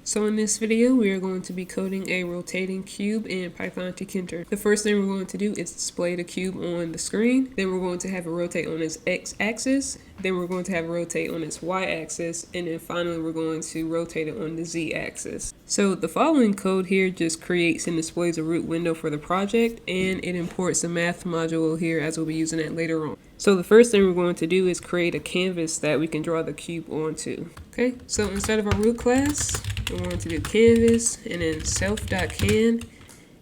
So in this video, we are going to be coding a rotating cube in Python Tkinter. The first thing we're going to do is display the cube on the screen. Then we're going to have it rotate on its x-axis. Then we're going to have it rotate on its y-axis. And then finally, we're going to rotate it on the z-axis. So the following code here just creates and displays a root window for the project, and it imports a math module here as we'll be using it later on. So the first thing we're going to do is create a canvas that we can draw the cube onto. Okay, so inside of our root class, we're going to do canvas, and then self.can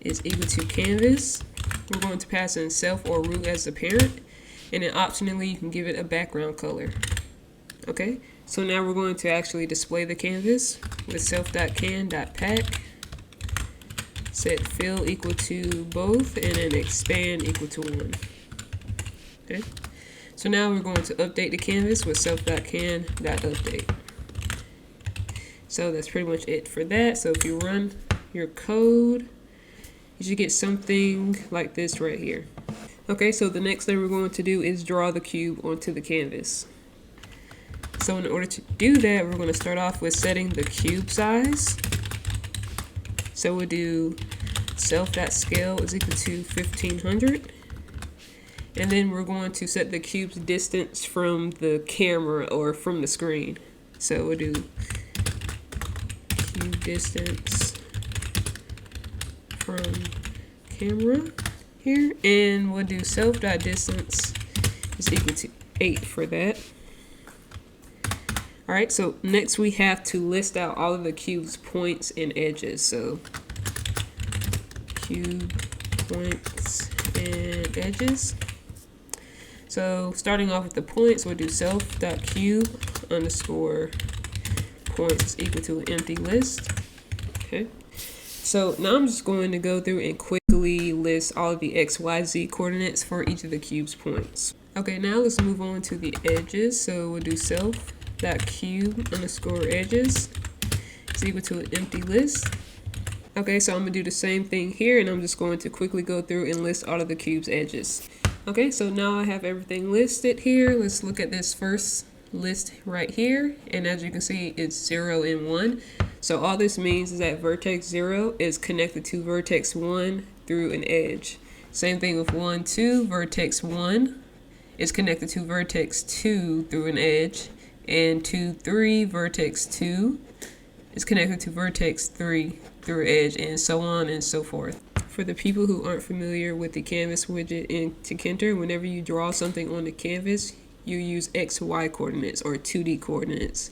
is equal to canvas. We're going to pass in self or root as the parent, and then optionally you can give it a background color. Okay, so now we're going to actually display the canvas with self.can.pack, set fill equal to both, and then expand equal to 1. Okay, so now we're going to update the canvas with self.can.update. So that's pretty much it for that. So if you run your code, you should get something like this right here. Okay, so the next thing we're going to do is draw the cube onto the canvas. So in order to do that, we're going to start off with setting the cube size. So we'll do self.scale is equal to 1500. And then we're going to set the cube's distance from the camera or from the screen. So we'll do cube distance from camera here, and we'll do self.distance is equal to 8 for that. Alright, so next we have to list out all of the cube's points and edges. So cube points and edges. So starting off with the points, we'll do self.cube underscore points is equal to an empty list. Okay. So now I'm just going to go through and quickly list all of the x, y, z coordinates for each of the cube's points. Okay, now let's move on to the edges. So we'll do self.cube underscore edges is equal to an empty list. Okay, so I'm going to do the same thing here, and I'm just going to quickly go through and list all of the cube's edges. Okay, so now I have everything listed here. Let's look at this first list right here, and as you can see, it's 0 and 1. So all this means is that vertex 0 is connected to vertex 1 through an edge. Same thing with 1, 2. Vertex 1 is connected to vertex 2 through an edge, and 2, 3. Vertex 2 is connected to vertex 3 through an edge, and so on and so forth. For the people who aren't familiar with the canvas widget in Tkinter, whenever you draw something on the canvas, you use x, y coordinates or 2D coordinates.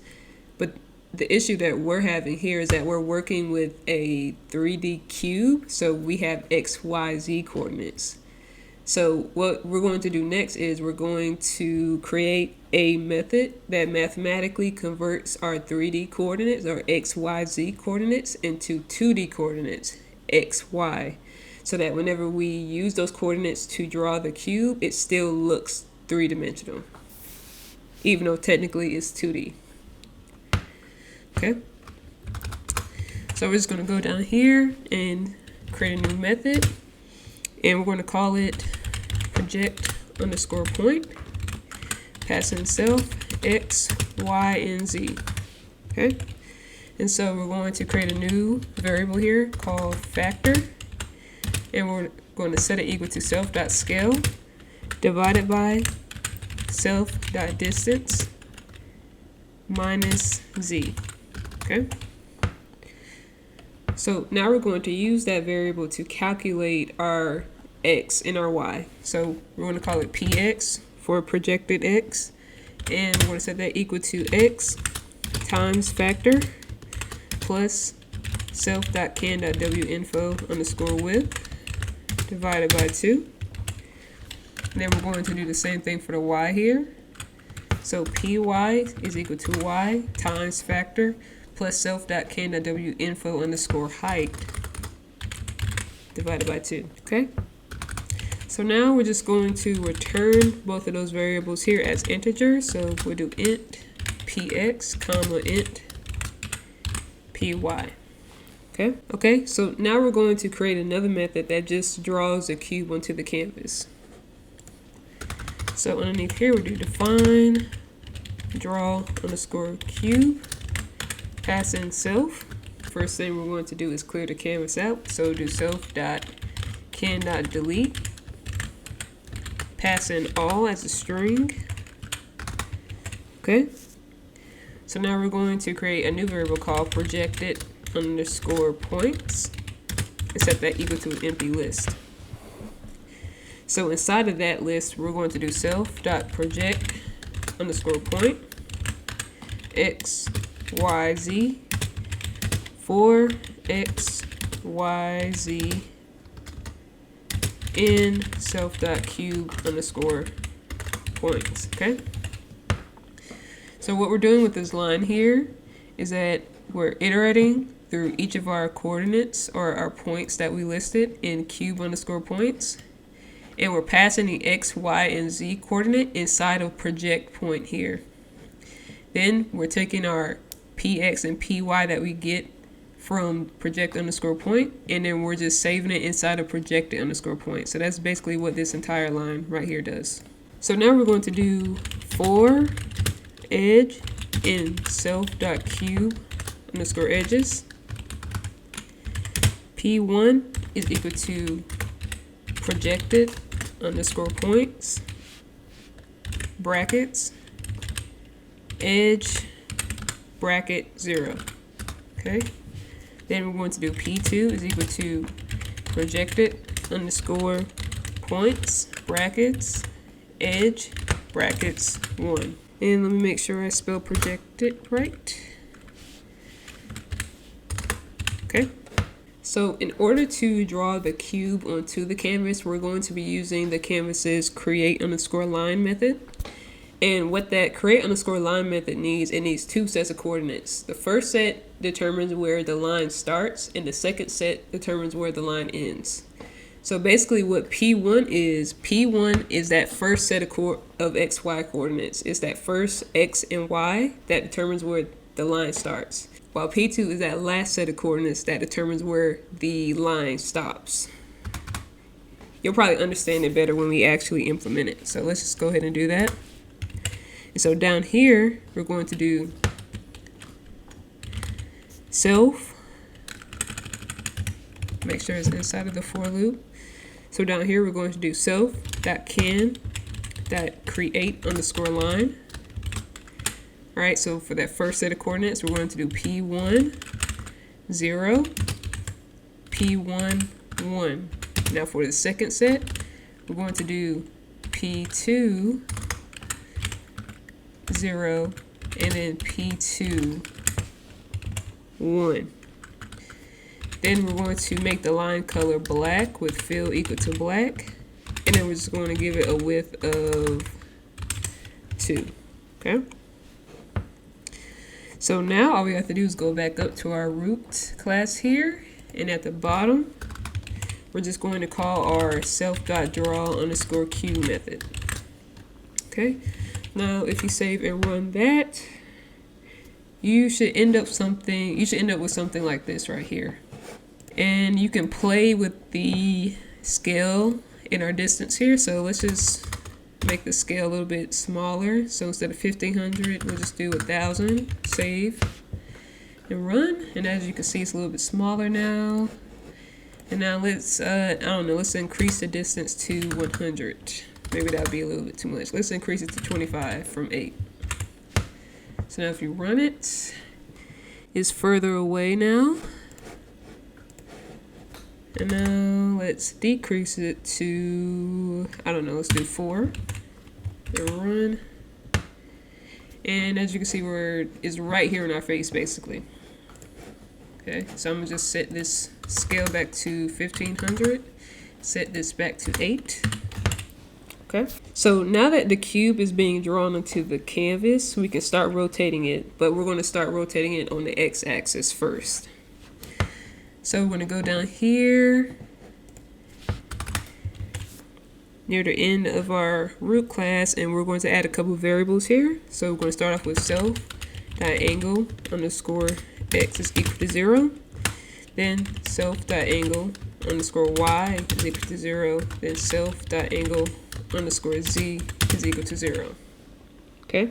But the issue that we're having here is that we're working with a 3D cube, so we have x, y, z coordinates. So what we're going to do next is we're going to create a method that mathematically converts our 3D coordinates or x, y, z coordinates into 2D coordinates, x, y, so that whenever we use those coordinates to draw the cube, it still looks three-dimensional, even though technically it's 2D. Okay, so we're just going to go down here and create a new method, and we're going to call it project underscore point, pass in self, x, y, and z. Okay, and so we're going to create a new variable here called factor, and we're going to set it equal to self.scale divided by self.distance minus z. Okay, so now we're going to use that variable to calculate our x and our y. So we're going to call it px for projected x, and we're going to set that equal to x times factor plus self.can.winfo underscore width divided by 2. And then we're going to do the same thing for the y here. So py is equal to y times factor plus self.can.winfo underscore height divided by 2. Okay, so now we're just going to return both of those variables here as integers. So we'll do int px comma int py. Okay, so now we're going to create another method that just draws a cube onto the canvas. So underneath here, we do define draw underscore cube, pass in self, first thing we're going to do is clear the canvas out. So do self.can.delete, pass in all as a string. Okay. So now we're going to create a new variable called projected_points and set that equal to an empty list. So inside of that list, we're going to do self.project_point x, y, z for x, y, z in self.cube_points. Okay. So what we're doing with this line here is that we're iterating through each of our coordinates or our points that we listed in cube_points. And we're passing the x, y, and z coordinate inside of project point here. Then we're taking our px and py that we get from project_point, and then we're just saving it inside of projected_point. So that's basically what this entire line right here does. So now we're going to do for edge in self.cube_edges. P1 is equal to projected_points brackets edge bracket 0. Okay. Then we're going to do P2 is equal to projected_points brackets edge brackets 1. And let me make sure I spell projected right. Okay. So in order to draw the cube onto the canvas, we're going to be using the canvas's create_line method. And what that create_line method needs, it needs two sets of coordinates. The first set determines where the line starts, and the second set determines where the line ends. So basically what P1 is that first set of x, y coordinates. It's that first x and y that determines where the line starts. While P2 is that last set of coordinates that determines where the line stops. You'll probably understand it better when we actually implement it. So let's just go ahead and do that. And so down here, we're going to do self. Make sure it's inside of the for loop. So down here, we're going to do self.can.create_line. All right, so for that first set of coordinates, we're going to do P1, 0, P1, 1. Now for the second set, we're going to do P2, 0, and then P2, 1. Then we're going to make the line color black with fill equal to black. And then we're just going to give it a width of 2. Okay. So now all we have to do is go back up to our root class here. And at the bottom, we're just going to call our self.draw_cube method. Okay. Now if you save and run that, you should end up with something like this right here. And you can play with the scale in our distance here. So let's just make the scale a little bit smaller. So instead of 1500, we'll just do 1000. Save and run. And as you can see, it's a little bit smaller now. And now let's, let's increase the distance to 100. Maybe that would be a little bit too much. Let's increase it to 25 from 8. So now if you run it, it's further away now. And now let's decrease it to, let's do 4. And run. And as you can see, it's right here in our face, basically. Okay, so I'm gonna just set this scale back to 1500. Set this back to 8. Okay, so now that the cube is being drawn onto the canvas, we can start rotating it, but we're going to start rotating it on the x-axis first. So we're going to go down here near the end of our root class, and we're going to add a couple of variables here. So we're going to start off with self.angle_x is equal to 0. Then self.angle_y is equal to 0. Then self.angle_z is equal to 0. Okay.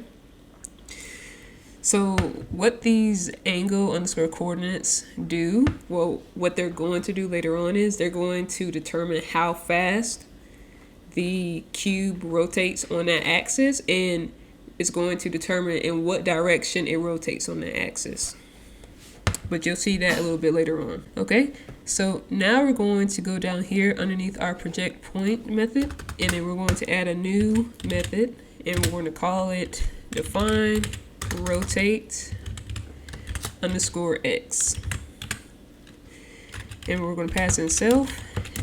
So what these angle underscore coordinates do, well, what they're going to do later on is they're going to determine how fast the cube rotates on that axis, and it's going to determine in what direction it rotates on that axis. But you'll see that a little bit later on. Okay, so now we're going to go down here underneath our project point method, and then we're going to add a new method, and we're going to call it define rotate underscore x. And we're going to pass in self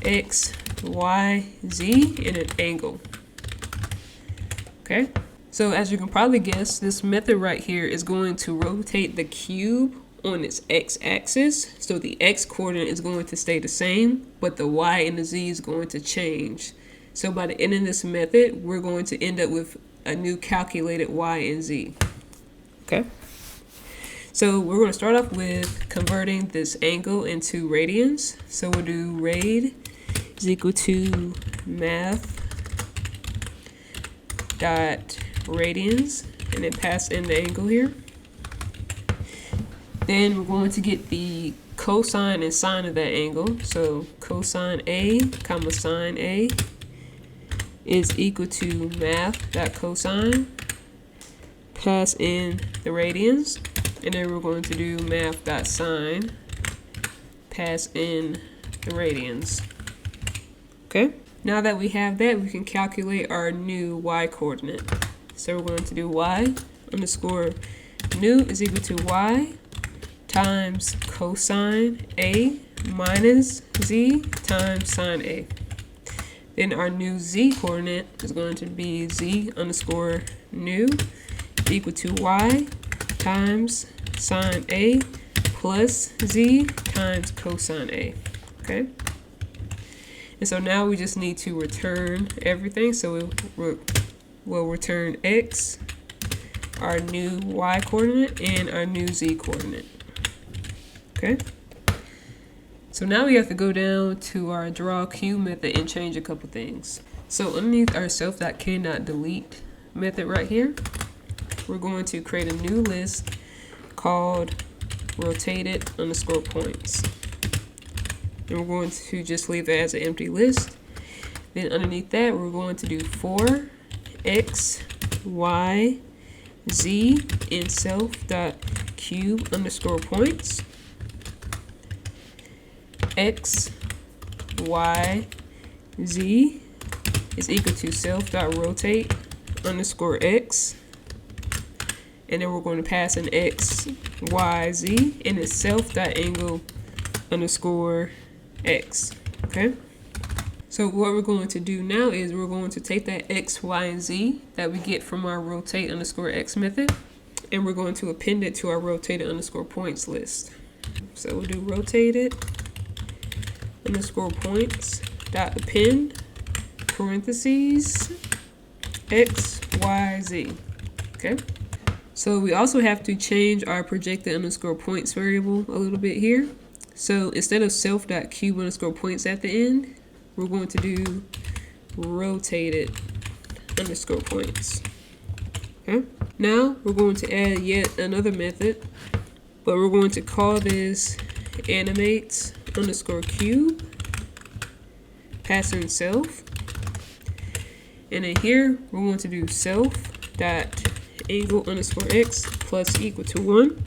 x, y, z, and an angle. Okay, so as you can probably guess, this method right here is going to rotate the cube on its x-axis. So the x coordinate is going to stay the same, but the y and the z is going to change. So by the end of this method, we're going to end up with a new calculated y and z. Okay, so we're going to start off with converting this angle into radians. So we'll do rad is equal to math dot radians, and then pass in the angle here. Then we're going to get the cosine and sine of that angle. So cosine A comma sine A is equal to math dot cosine, pass in the radians, and then we're going to do math dot sine, pass in the radians. Okay, now that we have that, we can calculate our new y coordinate. So we're going to do y underscore new is equal to y times cosine A minus z times sine A. Then our new z coordinate is going to be z underscore new equal to y times sine A plus z times cosine A. Okay, and so now we just need to return everything. So we'll return x, our new y coordinate, and our new z coordinate. Okay, so now we have to go down to our draw cube method and change a couple things. So underneath our self.can.delete method right here, we're going to create a new list called rotated underscore points. And we're going to just leave that as an empty list. Then underneath that, we're going to do for x, y, z in self.cube underscore points. X, y, z is equal to self.rotate underscore x. And then we're going to pass an x, y, z, and it's self.angle underscore x. Okay, so what we're going to do now is we're going to take that x, y, and z that we get from our rotate underscore x method, and we're going to append it to our rotated underscore points list. So we'll do rotated underscore points dot append parentheses x, y, z. Okay, so we also have to change our projected underscore points variable a little bit here. So instead of self.cube underscore points at the end, we're going to do rotated underscore points. Okay, now we're going to add yet another method, but we're going to call this animate underscore cube, pass in self, and then here we're going to do self dot angle underscore x plus equal to 1.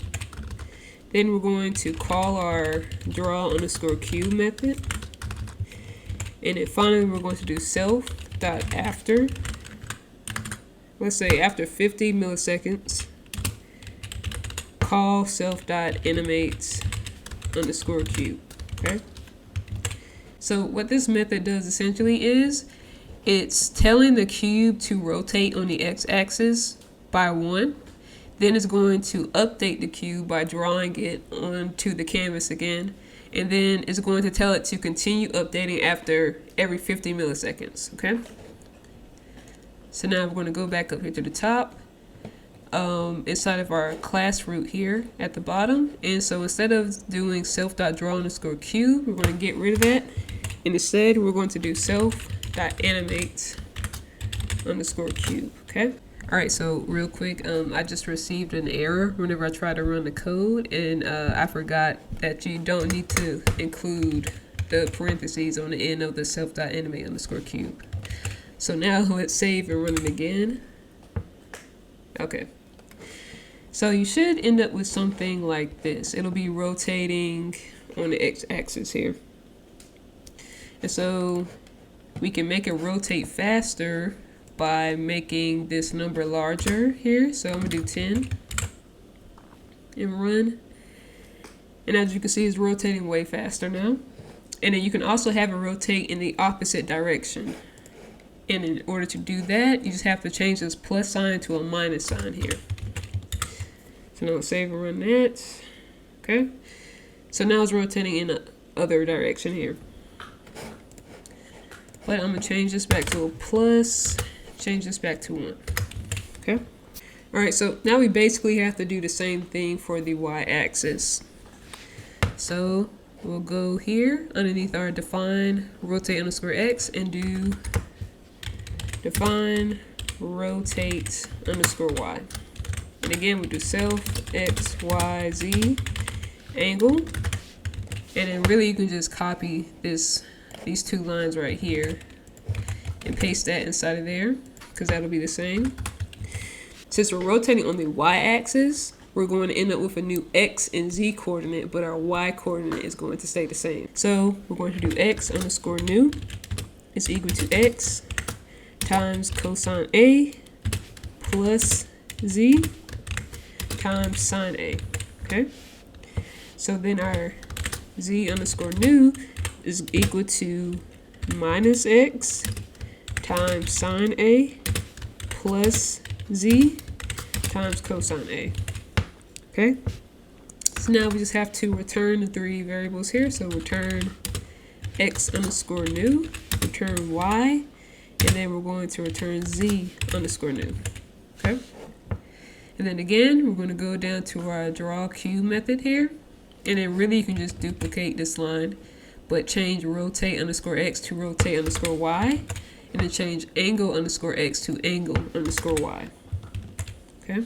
Then we're going to call our draw underscore cube method, and then finally we're going to do self dot after, let's say after 50 milliseconds, call self dot animate underscore cube. Okay, so what this method does essentially is it's telling the cube to rotate on the x-axis by 1. Then it's going to update the cube by drawing it onto the canvas again, and then it's going to tell it to continue updating after every 50 milliseconds. Okay, so now we're going to go back up here to the top, inside of our class root here at the bottom, and so instead of doing self.draw underscore cube, we're going to get rid of that, and instead we're going to do self.animate underscore cube. Okay, All right, so real quick, I just received an error whenever I try to run the code, and I forgot that you don't need to include the parentheses on the end of the self.animate_cube. So now let's save and run it again. Okay. So you should end up with something like this. It'll be rotating on the x-axis here. And so we can make it rotate faster by making this number larger here. So I'm gonna do 10 and run. And as you can see, it's rotating way faster now. And then you can also have it rotate in the opposite direction. And in order to do that, you just have to change this plus sign to a minus sign here. So now let's save and run that. Okay. So now it's rotating in the other direction here. But I'm gonna change this back to a plus, change this back to 1. Okay. All right, so now we basically have to do the same thing for the y-axis. So we'll go here underneath our define rotate_x and do define rotate_y. And again, we'll do self x, y, z angle. And then really you can just copy these two lines right here and paste that inside of there, because that'll be the same. Since we're rotating on the y-axis, we're going to end up with a new x and z coordinate, but our y coordinate is going to stay the same. So we're going to do x_new is equal to x times cosine A plus z times sine A. Okay? So then our z_new is equal to minus x times sine A plus z times cosine A. Okay? So now we just have to return the three variables here. So return x_new, return y, and then we're going to return z_new. Okay? And then again, we're going to go down to our draw cube method here. And then really you can just duplicate this line, but change rotate_x to rotate_y, and then change angle_x to angle_y. Okay?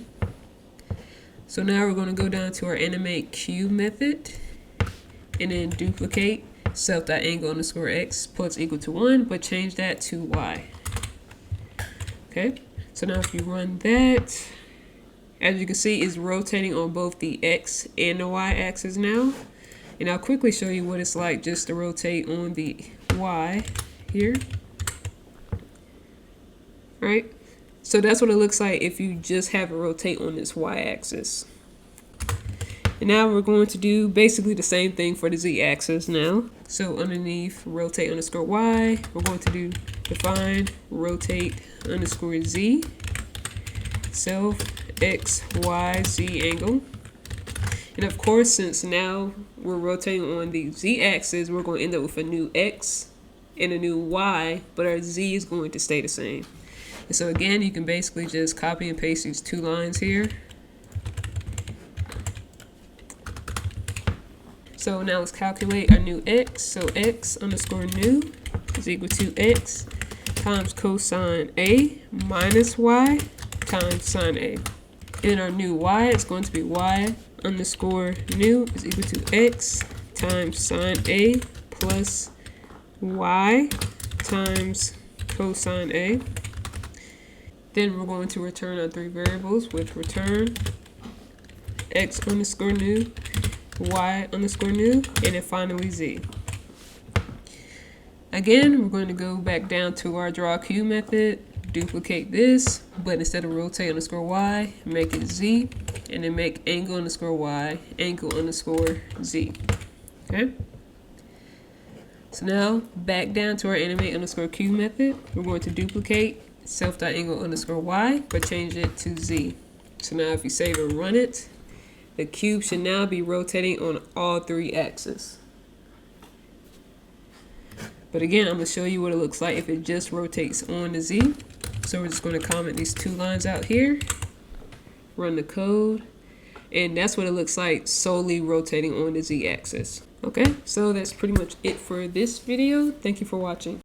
So now we're going to go down to our animate cube method, and then duplicate self.angle_x plus equal to 1, but change that to y. Okay? So now if you run that, as you can see, it's rotating on both the x and the y axis now. And I'll quickly show you what it's like just to rotate on the y here. Right? So that's what it looks like if you just have it rotate on this y axis. And now we're going to do basically the same thing for the z axis now. So underneath rotate_y, we're going to do define rotate_z self x, y, z angle. And of course, since now we're rotating on the z axis, we're going to end up with a new x and a new y, but our z is going to stay the same. And so again, you can basically just copy and paste these two lines here. So now let's calculate our new x. So x_new is equal to x times cosine A minus y times sine A. And our new y is going to be y_new is equal to x times sine A plus y times cosine A. Then we're going to return our three variables, which return x_new, y_new, and then finally z. Again, we're going to go back down to our draw cube method, duplicate this, but instead of rotate_y, make it z, and then make angle_y, angle_z. Okay? So now, back down to our animate_cube method, we're going to duplicate self.angle_y, but change it to z. So now if you save and run it, the cube should now be rotating on all three axes. But again, I'm going to show you what it looks like if it just rotates on the z. So we're just going to comment these two lines out here, run the code, and that's what it looks like solely rotating on the z-axis. Okay, so that's pretty much it for this video. Thank you for watching.